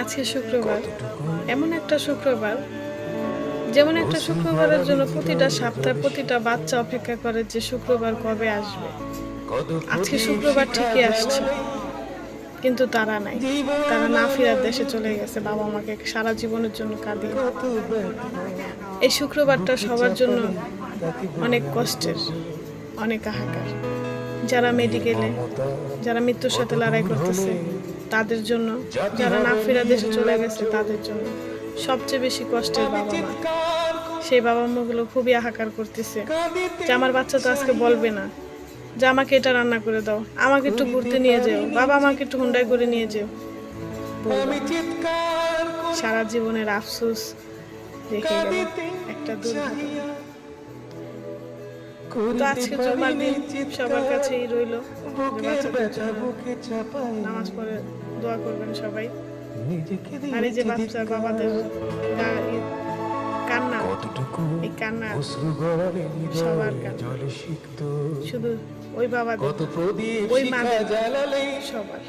আজকে শুক্রবার, এমন একটা শুক্রবার যেমন একটা শুক্রবারের জন্য প্রতিটা সপ্তাহে প্রতিটা বাচ্চা অপেক্ষা করে যে শুক্রবার কবে আসবে। আজকে শুক্রবার ঠিকই আসছে, কিন্তু তারা নাই, তারা না ফেরার দেশে চলে গেছে বাবা মাকে সারা জীবনের জন্য কাঁদিয়ে। এই শুক্রবারটা সবার জন্য অনেক কষ্টের, অনেক হাহাকার। যারা মেডিকেলে, যারা মৃত্যুর সাথে লড়াই করতেছে তাদের জন্য, যারা না ফেরা দেশে চলে গেছে তাদের জন্য সবচেয়ে বেশি কষ্টের বাবা মা। সেই বাবা মাগুলো খুবই হাহাকার করতেছে যে আমার বাচ্চা তো আজকে বলবে না যে আমাকে এটা রান্না করে দাও, আমাকে একটু ঘুরতে নিয়ে যাও, বাবা আমাকে একটু হুন্ডাই করে নিয়ে যাও। সারা জীবনের আফসোস রেখে গেল একটা দুর্ঘটনা। তো আজকে জুমার দিন সবার কাছেই রইল নামাজ পড়ে দোয়া করবেন সবাই। আর এই যে বাচ্চা বাবাদের কান্না, এই কান্না সবার কান্না, শুধু ওই বাবাদের, ওই মাদের, সবার।